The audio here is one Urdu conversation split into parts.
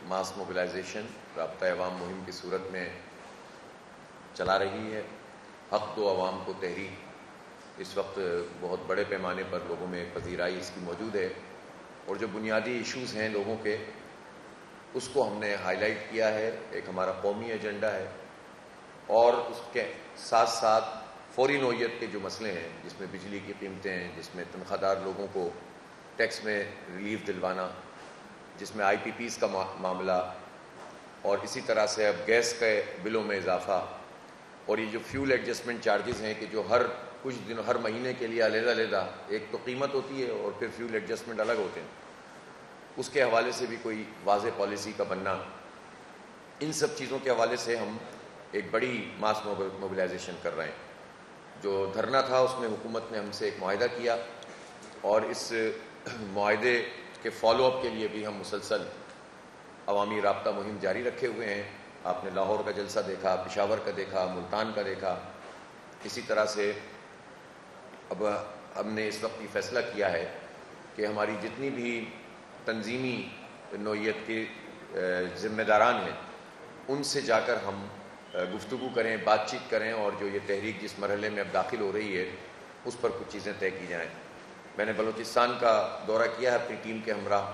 ماس موبلائزیشن رابطہ عوام مہم کی صورت میں چلا رہی ہے. حق دو عوام کو تحریک اس وقت بہت بڑے پیمانے پر لوگوں میں پذیرائی اس کی موجود ہے، اور جو بنیادی ایشوز ہیں لوگوں کے اس کو ہم نے ہائی لائٹ کیا ہے. ایک ہمارا قومی ایجنڈا ہے، اور اس کے ساتھ ساتھ فوری نوعیت کے جو مسئلے ہیں، جس میں بجلی کی قیمتیں ہیں، جس میں تنخواہ دار لوگوں کو ٹیکس میں ریلیف دلوانا، جس میں آئی پی پیز کا معاملہ، اور اسی طرح سے اب گیس کے بلوں میں اضافہ، اور یہ جو فیول ایڈجسٹمنٹ چارجز ہیں کہ جو ہر کچھ دن ہر مہینے کے لیے علیحدہ علیحدہ ایک تو قیمت ہوتی ہے اور پھر فیول ایڈجسٹمنٹ الگ ہوتے ہیں، اس کے حوالے سے بھی کوئی واضح پالیسی کا بننا. ان سب چیزوں کے حوالے سے ہم ایک بڑی ماس موبلائزیشن کر رہے ہیں. جو دھرنا تھا اس میں حکومت نے ہم سے ایک معاہدہ کیا، اور اس معاہدے کے فالو اپ کے لیے بھی ہم مسلسل عوامی رابطہ مہم جاری رکھے ہوئے ہیں. آپ نے لاہور کا جلسہ دیکھا، پشاور کا دیکھا، ملتان کا دیکھا. اسی طرح سے اب ہم نے اس وقت یہ فیصلہ کیا ہے کہ ہماری جتنی بھی تنظیمی نوعیت کے ذمہ داران ہیں ان سے جا کر ہم گفتگو کریں، بات چیت کریں، اور جو یہ تحریک جس مرحلے میں اب داخل ہو رہی ہے اس پر کچھ چیزیں طے کی جائیں. میں نے بلوچستان کا دورہ کیا ہے اپنی ٹیم کے ہمراہ،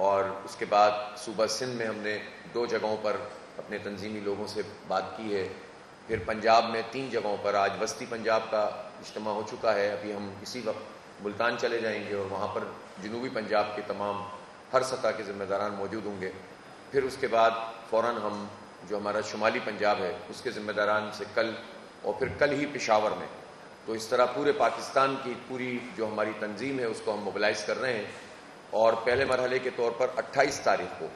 اور اس کے بعد صوبہ سندھ میں ہم نے 2 جگہوں پر اپنے تنظیمی لوگوں سے بات کی ہے. پھر پنجاب میں 3 جگہوں پر، آج وسطی پنجاب کا اجتماع ہو چکا ہے، ابھی ہم اسی وقت ملتان چلے جائیں گے، اور وہاں پر جنوبی پنجاب کے تمام ہر سطح کے ذمہ داران موجود ہوں گے. پھر اس کے بعد فوراً ہم جو ہمارا شمالی پنجاب ہے اس کے ذمہ داران سے کل، اور پھر کل ہی پشاور میں. تو اس طرح پورے پاکستان کی پوری جو ہماری تنظیم ہے اس کو ہم موبلائز کر رہے ہیں. اور پہلے مرحلے کے طور پر 28 تاریخ کو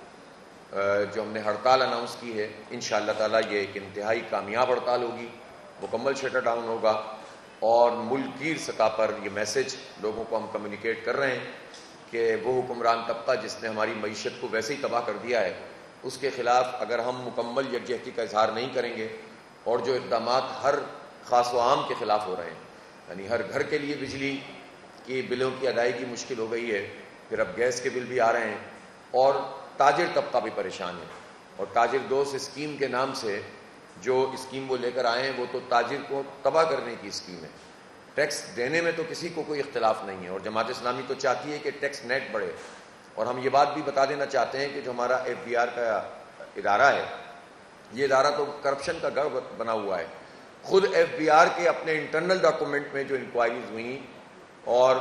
جو ہم نے ہڑتال اناؤنس کی ہے، انشاءاللہ تعالی یہ ایک انتہائی کامیاب ہڑتال ہوگی، مکمل شٹر ڈاؤن ہوگا، اور ملک گیر سطح پر یہ میسج لوگوں کو ہم کمیونیکیٹ کر رہے ہیں کہ وہ حکمران طبقہ جس نے ہماری معیشت کو ویسے ہی تباہ کر دیا ہے، اس کے خلاف اگر ہم مکمل یکجہتی کا اظہار نہیں کریں گے، اور جو اقدامات ہر خاص و عام کے خلاف ہو رہے ہیں، یعنی ہر گھر کے لیے بجلی کی بلوں کی ادائیگی مشکل ہو گئی ہے، پھر اب گیس کے بل بھی آ رہے ہیں، اور تاجر طبقہ بھی پریشان ہے. اور تاجر دوست اسکیم کے نام سے جو اسکیم وہ لے کر آئے ہیں وہ تو تاجر کو تباہ کرنے کی اسکیم ہے. ٹیکس دینے میں تو کسی کو کوئی اختلاف نہیں ہے، اور جماعت اسلامی تو چاہتی ہے کہ ٹیکس نیٹ بڑھے. اور ہم یہ بات بھی بتا دینا چاہتے ہیں کہ جو ہمارا FBR کا ادارہ ہے، یہ ادارہ تو کرپشن کا گڑھ بنا ہوا ہے. خود FBR کے اپنے انٹرنل ڈاکومنٹ میں جو انکوائریز ہوئیں اور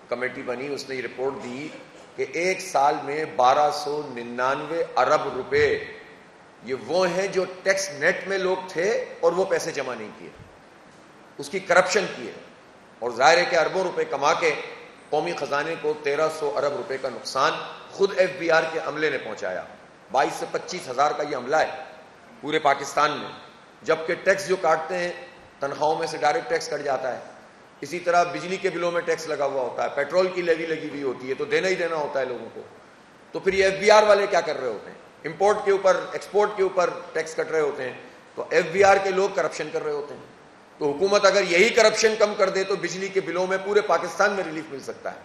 کمیٹی بنی، اس نے یہ رپورٹ دی کہ ایک سال میں 1299 ارب روپے یہ وہ ہیں جو ٹیکس نیٹ میں لوگ تھے اور وہ پیسے جمع نہیں کیے، اس کی کرپشن کی ہے. اور ظاہر ہے کہ اربوں روپے کما کے قومی خزانے کو 1300 ارب روپے کا نقصان خود FBR کے عملے نے پہنچایا. 22 سے 25 ہزار کا یہ عملہ ہے پورے پاکستان میں، جبکہ ٹیکس جو کاٹتے ہیں تنخواہوں میں سے ڈائریکٹ ٹیکس کٹ جاتا ہے. اسی طرح بجلی کے بلوں میں ٹیکس لگا ہوا ہوتا ہے، پیٹرول کی لیوی لگی ہوئی ہوتی ہے، تو دینا ہی دینا ہوتا ہے لوگوں کو. تو پھر یہ FBR والے کیا کر رہے ہوتے ہیں؟ امپورٹ کے اوپر، ایکسپورٹ کے اوپر ٹیکس کٹ رہے ہوتے ہیں. تو FBR کے لوگ کرپشن کر رہے ہوتے ہیں. تو حکومت اگر یہی کرپشن کم کر دے تو بجلی کے بلوں میں پورے پاکستان میں ریلیف مل سکتا ہے،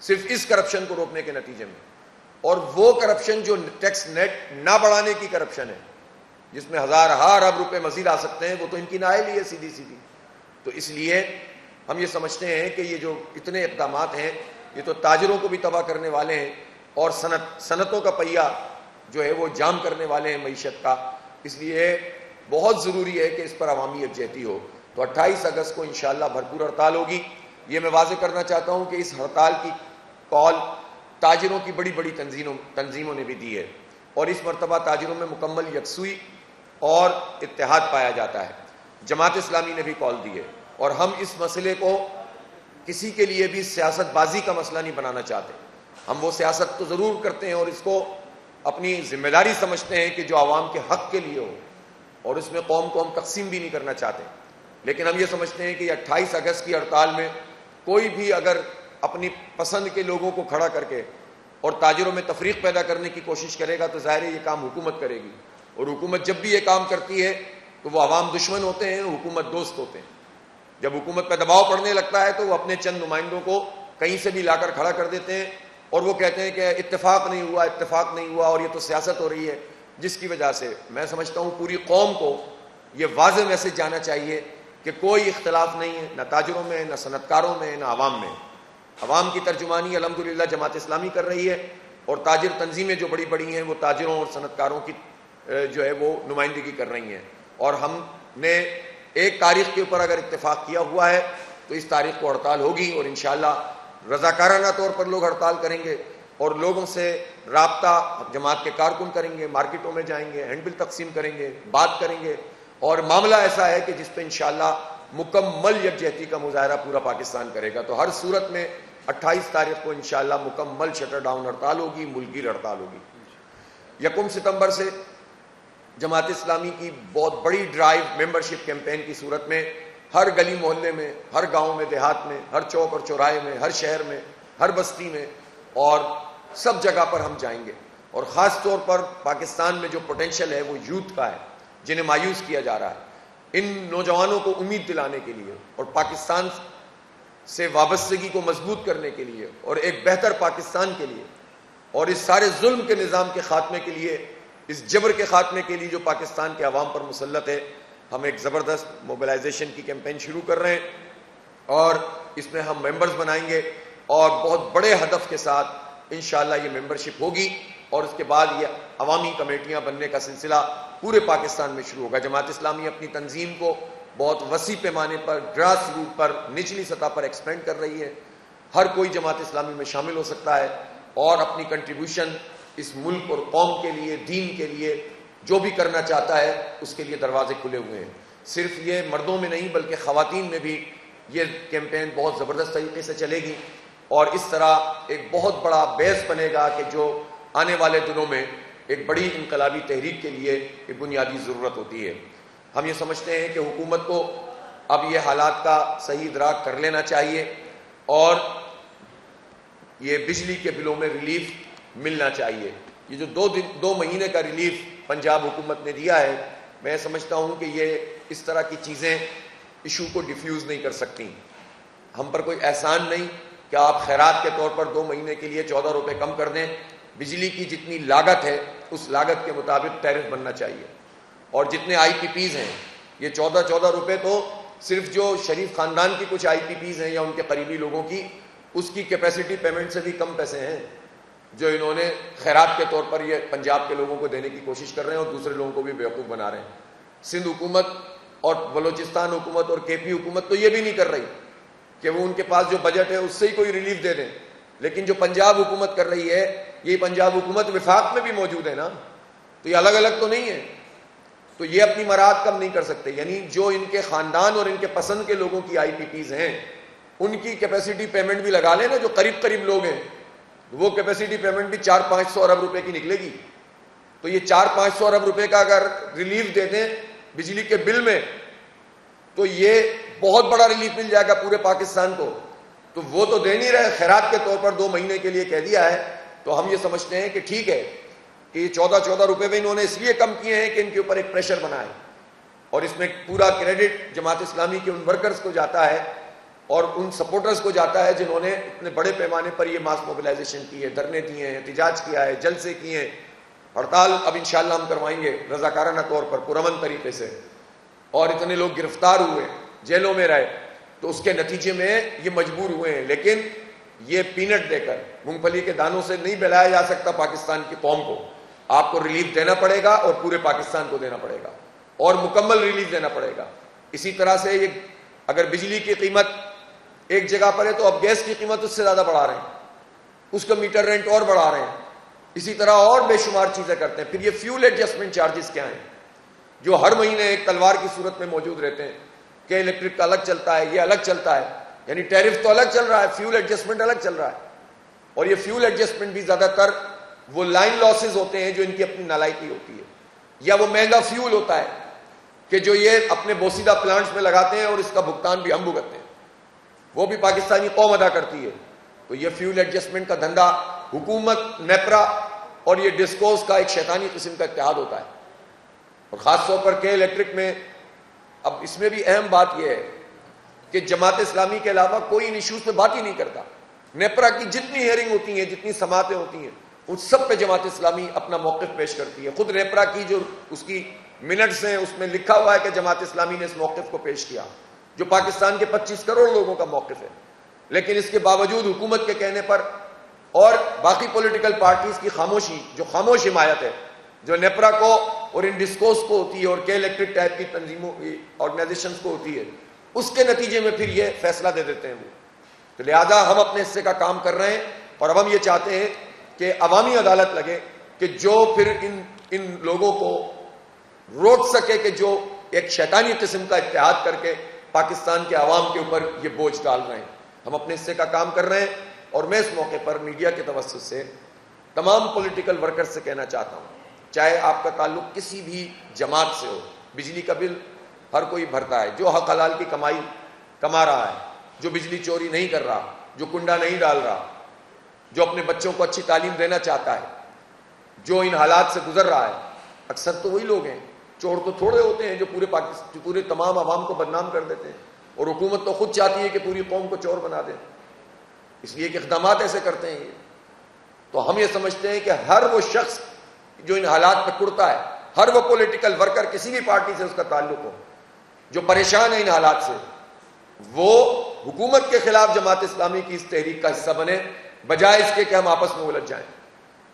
صرف اس کرپشن کو روکنے کے نتیجے میں. اور وہ کرپشن جو ٹیکس نیٹ نہ بڑھانے کی کرپشن ہے، جس میں ہزارہا ارب روپے مزید آ سکتے ہیں، وہ تو ان کی نائل ہی ہے سیدھی سیدھی. تو اس لیے ہم یہ سمجھتے ہیں کہ یہ جو اتنے اقدامات ہیں یہ تو تاجروں کو بھی تباہ کرنے والے ہیں، اور صنعتوں کا پہیہ جو ہے وہ جام کرنے والے ہیں معیشت کا. اس لیے بہت ضروری ہے کہ اس پر عوامی یکجہتی ہو. تو 28 اگست کو انشاءاللہ بھرپور ہڑتال ہوگی. یہ میں واضح کرنا چاہتا ہوں کہ اس ہڑتال کی کال تاجروں کی بڑی بڑی تنظیموں نے بھی دی ہے، اور اس مرتبہ تاجروں میں مکمل یکسوئی اور اتحاد پایا جاتا ہے. جماعت اسلامی نے بھی کال دی ہے، اور ہم اس مسئلے کو کسی کے لیے بھی سیاست بازی کا مسئلہ نہیں بنانا چاہتے. ہم وہ سیاست تو ضرور کرتے ہیں اور اس کو اپنی ذمہ داری سمجھتے ہیں کہ جو عوام کے حق کے لیے ہو، اور اس میں قوم کو ہم تقسیم بھی نہیں کرنا چاہتے. لیکن ہم یہ سمجھتے ہیں کہ 28 اگست کی ہڑتال میں کوئی بھی اگر اپنی پسند کے لوگوں کو کھڑا کر کے اور تاجروں میں تفریق پیدا کرنے کی کوشش کرے گا تو ظاہر ہے یہ کام حکومت کرے گی. اور حکومت جب بھی یہ کام کرتی ہے تو وہ عوام دشمن ہوتے ہیں، حکومت دوست ہوتے ہیں. جب حکومت پہ دباؤ پڑنے لگتا ہے تو وہ اپنے چند نمائندوں کو کہیں سے بھی لا کر کھڑا کر دیتے ہیں، اور وہ کہتے ہیں کہ اتفاق نہیں ہوا اور یہ تو سیاست ہو رہی ہے، جس کی وجہ سے میں سمجھتا ہوں پوری قوم کو یہ واضح میسج جانا چاہیے کہ کوئی اختلاف نہیں ہے، نہ تاجروں میں، نہ صنعت کاروں میں، نہ عوام میں۔ عوام کی ترجمانی الحمدللہ جماعت اسلامی کر رہی ہے، اور تاجر تنظیمیں جو بڑی بڑی ہیں وہ تاجروں اور صنعت کاروں کی جو ہے وہ نمائندگی کر رہی ہیں، اور ہم نے ایک تاریخ کے اوپر اگر اتفاق کیا ہوا ہے تو اس تاریخ کو ہڑتال ہوگی، اور انشاءاللہ رضاکارانہ طور پر لوگ ہڑتال کریں گے، اور لوگوں سے رابطہ جماعت کے کارکن کریں گے، مارکیٹوں میں جائیں گے، ہینڈ بل تقسیم کریں گے، بات کریں گے، اور معاملہ ایسا ہے کہ جس پہ انشاءاللہ مکمل یکجہتی کا مظاہرہ پورا پاکستان کرے گا۔ تو ہر صورت میں 28 تاریخ کو انشاءاللہ مکمل شٹر ڈاؤن ہڑتال ہوگی، ملکی ہڑتال ہوگی۔ 1 ستمبر سے جماعت اسلامی کی بہت بڑی ڈرائیو ممبرشپ کیمپین کی صورت میں ہر گلی محلے میں، ہر گاؤں میں، دیہات میں، ہر چوک اور چوراہے میں، ہر شہر میں، ہر بستی میں، اور سب جگہ پر ہم جائیں گے، اور خاص طور پر پاکستان میں جو پوٹینشل ہے وہ یوتھ کا ہے، جنہیں مایوس کیا جا رہا ہے۔ ان نوجوانوں کو امید دلانے کے لیے اور پاکستان سے وابستگی کو مضبوط کرنے کے لیے اور ایک بہتر پاکستان کے لیے اور اس سارے ظلم کے نظام کے خاتمے کے لیے، اس جبر کے خاتمے کے لیے جو پاکستان کے عوام پر مسلط ہے، ہم ایک زبردست موبلائزیشن کی کیمپین شروع کر رہے ہیں، اور اس میں ہم ممبرز بنائیں گے، اور بہت بڑے ہدف کے ساتھ انشاءاللہ یہ ممبرشپ ہوگی، اور اس کے بعد یہ عوامی کمیٹیاں بننے کا سلسلہ پورے پاکستان میں شروع ہوگا۔ جماعت اسلامی اپنی تنظیم کو بہت وسیع پیمانے پر، گراس روٹ پر، نچلی سطح پر ایکسپینڈ کر رہی ہے۔ ہر کوئی جماعت اسلامی میں شامل ہو سکتا ہے اور اپنی کنٹریبیوشن اس ملک اور قوم کے لیے، دین کے لیے جو بھی کرنا چاہتا ہے اس کے لیے دروازے کھلے ہوئے ہیں۔ صرف یہ مردوں میں نہیں بلکہ خواتین میں بھی یہ کیمپین بہت زبردست طریقے سے چلے گی، اور اس طرح ایک بہت بڑا بیس بنے گا کہ جو آنے والے دنوں میں ایک بڑی انقلابی تحریک کے لیے ایک بنیادی ضرورت ہوتی ہے۔ ہم یہ سمجھتے ہیں کہ حکومت کو اب یہ حالات کا صحیح ادراک کر لینا چاہیے، اور یہ بجلی کے بلوں میں ریلیف ملنا چاہیے۔ یہ جو 2 مہینے کا ریلیف پنجاب حکومت نے دیا ہے، میں سمجھتا ہوں کہ یہ اس طرح کی چیزیں ایشو کو ڈیفیوز نہیں کر سکتی۔ ہم پر کوئی احسان نہیں کہ آپ خیرات کے طور پر 2 مہینے کے لیے 14 روپے کم کر دیں۔ بجلی کی جتنی لاگت ہے اس لاگت کے مطابق ٹیرف بننا چاہیے، اور جتنے آئی پی پیز ہیں، یہ 14 روپے تو صرف جو شریف خاندان کی کچھ آئی پی پیز ہیں یا ان کے قریبی لوگوں کی، اس کی کیپیسٹی پیمنٹ سے بھی کم پیسے ہیں جو انہوں نے خیرات کے طور پر یہ پنجاب کے لوگوں کو دینے کی کوشش کر رہے ہیں، اور دوسرے لوگوں کو بھی بیوقوف بنا رہے ہیں۔ سندھ حکومت اور بلوچستان حکومت اور کے پی حکومت تو یہ بھی نہیں کر رہی کہ وہ ان کے پاس جو بجٹ ہے اس سے ہی کوئی ریلیف دے دیں، لیکن جو پنجاب حکومت کر رہی ہے، یہ پنجاب حکومت وفاق میں بھی موجود ہے نا، تو یہ الگ الگ تو نہیں ہے، تو یہ اپنی مراعات کم نہیں کر سکتے۔ یعنی جو ان کے خاندان اور ان کے پسند کے لوگوں کی آئی پی پیز ہیں، ان کی کیپیسٹی پیمنٹ بھی لگا لیں نا، جو قریب لوگ ہیں، وہ کیپیسٹی پیمنٹ بھی 400-500 ارب روپے کی نکلے گی۔ تو یہ 400-500 ارب روپے کا اگر ریلیف دے دیں بجلی کے بل میں، تو یہ بہت بڑا ریلیف مل جائے گا پورے پاکستان کو۔ تو وہ تو دے نہیں رہے، خیرات کے طور پر 2 مہینے کے لیے کہہ دیا ہے، تو ہم یہ سمجھتے ہیں کہ ٹھیک ہے کہ یہ 14 روپے میں انہوں نے اس لیے کم کیے ہیں کہ ان کے اوپر ایک پریشر بنا ہے، اور اس میں پورا کریڈٹ جماعت اسلامی کے ان ورکرز کو جاتا ہے اور ان سپورٹرز کو جاتا ہے جنہوں نے اتنے بڑے پیمانے پر یہ ماس موبلائزیشن کی ہے، دھرنے دیے ہیں، احتجاج کیا ہے، جلسے کیے ہیں، ہڑتال اب انشاءاللہ ہم کروائیں گے رضاکارانہ طور پر پرامن طریقے سے، اور اتنے لوگ گرفتار ہوئے، جیلوں میں رہے، تو اس کے نتیجے میں یہ مجبور ہوئے ہیں۔ لیکن یہ پینٹ دے کر، مونگ پھلی کے دانوں سے نہیں بہلایا جا سکتا پاکستان کی قوم کو۔ آپ کو ریلیف دینا پڑے گا، اور پورے پاکستان کو دینا پڑے گا، اور مکمل ریلیف دینا پڑے گا۔ اسی طرح سے یہ اگر بجلی کی قیمت ایک جگہ پر ہے تو اب گیس کی قیمت اس سے زیادہ بڑھا رہے ہیں، اس کا میٹر رینٹ اور بڑھا رہے ہیں، اسی طرح اور بے شمار چیزیں کرتے ہیں۔ پھر یہ فیول ایڈجسٹمنٹ چارجز کیا ہیں جو ہر مہینے ایک تلوار کی صورت میں موجود رہتے ہیں کہ الیکٹرک کا الگ چلتا ہے، یہ الگ چلتا ہے، یعنی ٹیرف تو الگ چل رہا ہے، فیول ایڈجسٹمنٹ الگ چل رہا ہے۔ اور یہ فیول ایڈجسٹمنٹ بھی زیادہ تر وہ لائن لاسز ہوتے ہیں جو ان کی اپنی نالائکی ہوتی ہے، یا وہ مہنگا فیول ہوتا ہے کہ جو یہ اپنے بوسیدہ پلانٹس میں لگاتے ہیں، اور اس کا بھگتان بھی ہم بھگتتے ہیں، وہ بھی پاکستانی قوم ادا کرتی ہے۔ تو یہ فیول ایڈجسٹمنٹ کا دھندا حکومت، نیپرا اور یہ ڈسکوز کا ایک شیطانی قسم کا اتحاد ہوتا ہے، اور خاص طور پر کے الیکٹرک میں۔ اب اس میں بھی اہم بات یہ ہے کہ جماعت اسلامی کے علاوہ کوئی ان ایشوز پہ بات ہی نہیں کرتا۔ نیپرا کی جتنی ہیئرنگ ہوتی ہیں، جتنی سماعتیں ہوتی ہیں، ان سب پہ جماعت اسلامی اپنا موقف پیش کرتی ہے. خود نیپرا کی جو اس کی منٹس ہیں اس میں لکھا ہوا ہے کہ جماعت اسلامی نے اس موقف کو پیش کیا، جو پاکستان کے 25 کروڑ لوگوں کا موقف ہے. لیکن اس کے باوجود حکومت کے کہنے پر اور باقی پولیٹیکل پارٹیز کی خاموشی، جو خاموش حمایت ہے جو نیپرا کو اور ان ڈسکوز کو ہوتی ہے اور کے الیکٹرک ٹائپ کی تنظیموں آرگنائزیشنز کو ہوتی ہے، اس کے نتیجے میں پھر یہ فیصلہ دے دیتے ہیں وہ. تو لہذا ہم اپنے حصے کا کام کر رہے ہیں اور اب ہم یہ چاہتے ہیں کہ عوامی عدالت لگے کہ جو پھر ان لوگوں کو روک سکے کہ جو ایک شیطانی قسم کا اتحاد کر کے پاکستان کے عوام کے اوپر یہ بوجھ ڈال رہے ہیں. ہم اپنے حصے کا کام کر رہے ہیں اور میں اس موقع پر میڈیا کے توسط سے تمام پولیٹیکل ورکر سے کہنا چاہتا ہوں، چاہے آپ کا تعلق کسی بھی جماعت سے ہو، بجلی کا بل ہر کوئی بھرتا ہے، جو حق حلال کی کمائی کما رہا ہے، جو بجلی چوری نہیں کر رہا، جو کنڈا نہیں ڈال رہا، جو اپنے بچوں کو اچھی تعلیم دینا چاہتا ہے، جو ان حالات سے گزر رہا ہے، اکثر تو وہی لوگ ہیں. چور تو تھوڑے ہوتے ہیں جو پورے تمام عوام کو بدنام کر دیتے ہیں، اور حکومت تو خود چاہتی ہے کہ پوری قوم کو چور بنا دے، اس لیے کہ اقدامات ایسے کرتے ہیں یہ. تو ہم یہ سمجھتے ہیں کہ ہر وہ شخص جو ان حالات میں کڑتا ہے، ہر وہ پولیٹیکل ورکر کسی بھی پارٹی سے اس کا تعلق ہو، جو پریشان ہے ان حالات سے، وہ حکومت کے خلاف جماعت اسلامی کی اس تحریک کا حصہ بنے، بجائے اس کے کہ ہم آپس میں الجھ جائیں.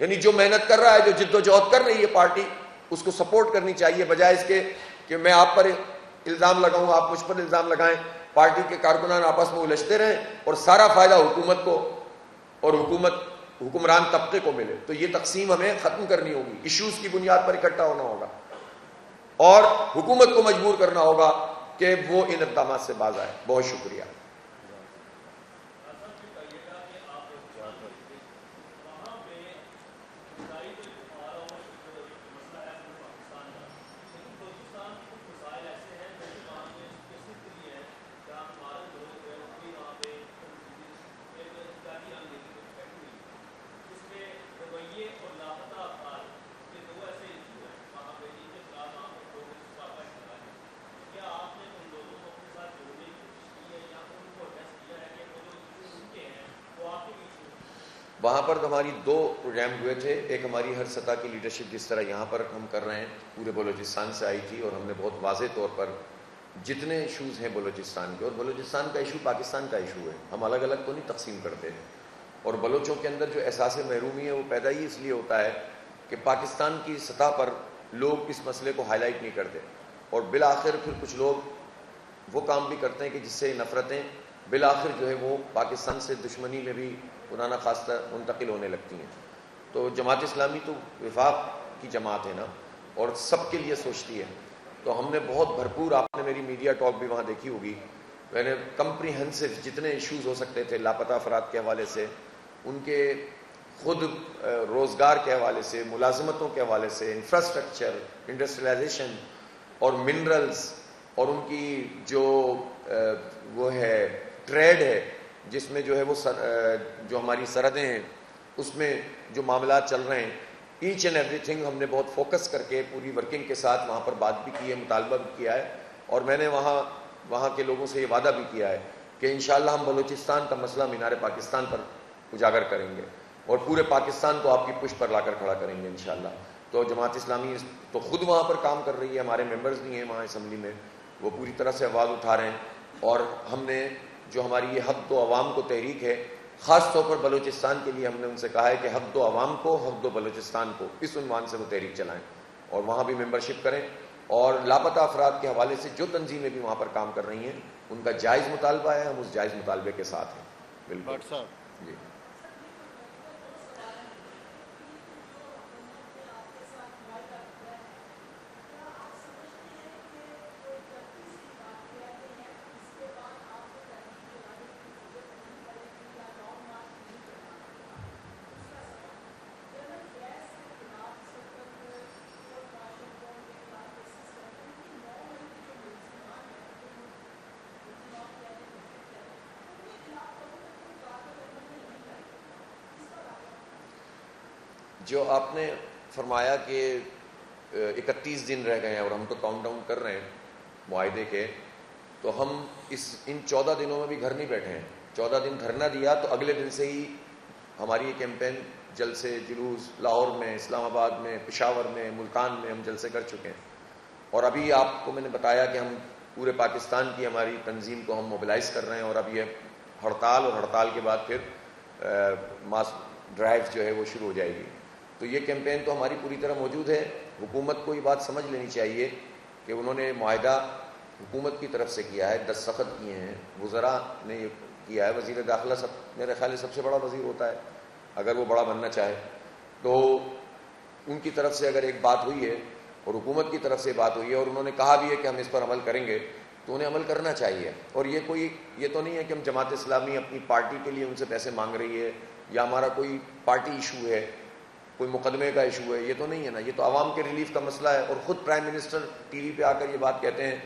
یعنی جو محنت کر رہا ہے، جو جد و جہد کر رہی ہے پارٹی، اس کو سپورٹ کرنی چاہیے، بجائے اس کے کہ میں آپ پر الزام لگاؤں، آپ مجھ پر الزام لگائیں، پارٹی کے کارکنان آپس میں الجھتے رہیں اور سارا فائدہ حکومت کو اور حکمران طبقے کو ملے. تو یہ تقسیم ہمیں ختم کرنی ہوگی، ایشوز کی بنیاد پر اکٹھا ہونا ہوگا اور حکومت کو مجبور کرنا ہوگا کہ وہ ان اقدامات سے باز آئے. بہت شکریہ. وہاں پر ہماری 2 پروگرام ہوئے تھے. ایک ہماری ہر سطح کی لیڈرشپ جس طرح یہاں پر ہم کر رہے ہیں پورے بلوچستان سے آئی تھی، اور ہم نے بہت واضح طور پر جتنے ایشوز ہیں بلوچستان کے، اور بلوچستان کا ایشو پاکستان کا ایشو ہے، ہم الگ الگ تو نہیں تقسیم کرتے ہیں. اور بلوچوں کے اندر جو احساس محرومی ہے وہ پیدا ہی اس لیے ہوتا ہے کہ پاکستان کی سطح پر لوگ اس مسئلے کو ہائی لائٹ نہیں کرتے، اور بالآخر پھر کچھ لوگ وہ کام بھی کرتے ہیں کہ جس سے نفرتیں بالآخر جو ہے وہ پاکستان سے دشمنی میں بھی خدا نہ خواستہ منتقل ہونے لگتی ہیں. تو جماعت اسلامی تو وفاق کی جماعت ہے نا، اور سب کے لیے سوچتی ہے. تو ہم نے بہت بھرپور، آپ نے میری میڈیا ٹاک بھی وہاں دیکھی ہوگی، میں نے کمپریہنسو جتنے ایشوز ہو سکتے تھے لاپتہ افراد کے حوالے سے، ان کے خود روزگار کے حوالے سے، ملازمتوں کے حوالے سے، انفراسٹرکچر، انڈسٹریلائزیشن اور منرلز، اور ان کی جو وہ ہے ٹریڈ ہے جس میں جو ہے وہ جو ہماری سرحدیں ہیں اس میں جو معاملات چل رہے ہیں، ایچ اینڈ ایوری تھنگ ہم نے بہت فوکس کر کے پوری ورکنگ کے ساتھ وہاں پر بات بھی کی ہے، مطالبہ بھی کیا ہے. اور میں نے وہاں کے لوگوں سے یہ وعدہ بھی کیا ہے کہ انشاءاللہ ہم بلوچستان کا مسئلہ مینار پاکستان پر اجاگر کریں گے اور پورے پاکستان کو آپ کی پشت پر لا کر کھڑا کریں گے انشاءاللہ. تو جماعت اسلامی تو خود وہاں پر کام کر رہی ہے، ہمارے ممبرز بھی ہیں وہاں اسمبلی میں، وہ پوری طرح سے آواز اٹھا رہے ہیں. اور ہم نے جو ہماری یہ حق دو عوام کو تحریک ہے، خاص طور پر بلوچستان کے لیے ہم نے ان سے کہا ہے کہ حق دو عوام کو، حق دو بلوچستان کو، اس عنوان سے وہ تحریک چلائیں اور وہاں بھی ممبرشپ کریں. اور لاپتہ افراد کے حوالے سے جو تنظیمیں بھی وہاں پر کام کر رہی ہیں ان کا جائز مطالبہ ہے، ہم اس جائز مطالبے کے ساتھ ہیں. بالکل جی. جو آپ نے فرمایا کہ 31 دن رہ گئے ہیں اور ہم تو کاؤنٹ ڈاؤن کر رہے ہیں معاہدے کے، تو ہم ان 14 دنوں میں بھی گھر نہیں بیٹھے ہیں. 14 دن دھرنا دیا تو اگلے دن سے ہی ہماری یہ کیمپین جلسے جلوس لاہور میں، اسلام آباد میں، پشاور میں، ملتان میں ہم جلسے کر چکے ہیں. اور ابھی آپ کو میں نے بتایا کہ ہم پورے پاکستان کی ہماری تنظیم کو ہم موبلائز کر رہے ہیں، اور اب یہ ہڑتال اور ہڑتال کے بعد پھر ماس ڈرائیو جو ہے وہ شروع ہو جائے گی. تو یہ کیمپین تو ہماری پوری طرح موجود ہے. حکومت کو یہ بات سمجھ لینی چاہیے کہ انہوں نے معاہدہ حکومت کی طرف سے کیا ہے، دستخط کیے ہیں، وزراء نے یہ کیا ہے. وزیر داخلہ میرے خیال سب سے بڑا وزیر ہوتا ہے اگر وہ بڑا بننا چاہے. تو ان کی طرف سے اگر ایک بات ہوئی ہے اور حکومت کی طرف سے بات ہوئی ہے اور انہوں نے کہا بھی ہے کہ ہم اس پر عمل کریں گے تو انہیں عمل کرنا چاہیے. اور یہ تو نہیں ہے کہ ہم جماعت اسلامی اپنی پارٹی کے لیے ان سے پیسے مانگ رہی ہے یا ہمارا کوئی پارٹی ایشو ہے، کوئی مقدمے کا ایشو ہے. یہ تو نہیں ہے نا، یہ تو عوام کے ریلیف کا مسئلہ ہے. اور خود پرائم منسٹر ٹی وی پہ آ کر یہ بات کہتے ہیں،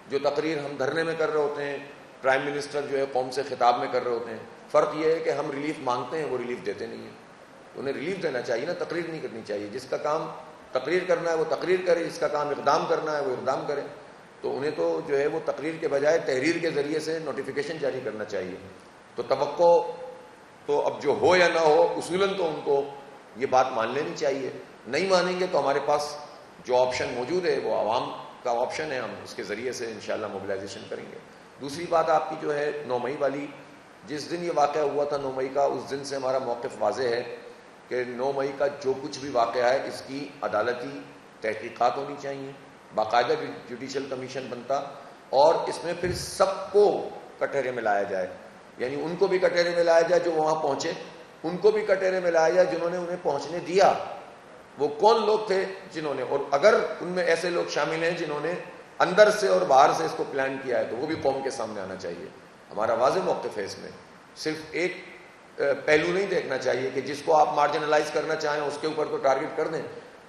جو تقریر ہم دھرنے میں کر رہے ہوتے ہیں پرائم منسٹر جو ہے قوم سے خطاب میں کر رہے ہوتے ہیں. فرق یہ ہے کہ ہم ریلیف مانگتے ہیں، وہ ریلیف دیتے نہیں ہیں. انہیں ریلیف دینا چاہیے نا، تقریر نہیں کرنی چاہیے. جس کا کام تقریر کرنا ہے وہ تقریر کرے، جس کا کام اقدام کرنا ہے وہ اقدام کرے. تو انہیں تو جو ہے وہ تقریر کے بجائے تحریر کے ذریعے سے نوٹیفیکیشن جاری کرنا چاہیے. تو توقع تو اب جو ہو یا نہ ہو، اصولاً تو ان کو یہ بات مان لینی چاہیے. نہیں مانیں گے تو ہمارے پاس جو آپشن موجود ہے وہ عوام کا آپشن ہے، ہم اس کے ذریعے سے انشاءاللہ موبلائزیشن کریں گے. دوسری بات آپ کی جو ہے 9 مئی والی، جس دن یہ واقعہ ہوا تھا 9 مئی کا، اس دن سے ہمارا موقف واضح ہے کہ 9 مئی کا جو کچھ بھی واقعہ ہے اس کی عدالتی تحقیقات ہونی چاہیے، باقاعدہ جوڈیشل کمیشن بنتا، اور اس میں پھر سب کو کٹہرے میں لایا جائے. یعنی ان کو بھی کٹہرے میں لایا جائے جو وہاں پہنچے، ان کو بھی کٹہرے میں لایا جائے جنہوں نے انہیں پہنچنے دیا. وہ کون لوگ تھے جنہوں نے، اور اگر ان میں ایسے لوگ شامل ہیں جنہوں نے اندر سے اور باہر سے اس کو پلان کیا ہے تو وہ بھی قوم کے سامنے آنا چاہیے. ہمارا واضح موقف ہے. اس میں صرف ایک پہلو نہیں دیکھنا چاہیے کہ جس کو آپ مارجنلائز کرنا چاہیں اس کے اوپر تو ٹارگٹ کر دیں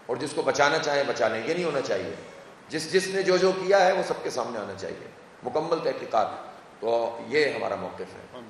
اور جس کو بچانا چاہیں بچا لیں. یہ نہیں ہونا چاہیے. جس نے جو کیا ہے وہ سب کے سامنے آنا چاہیے، مکمل تحقیقات. تو یہ ہمارا موقف ہے.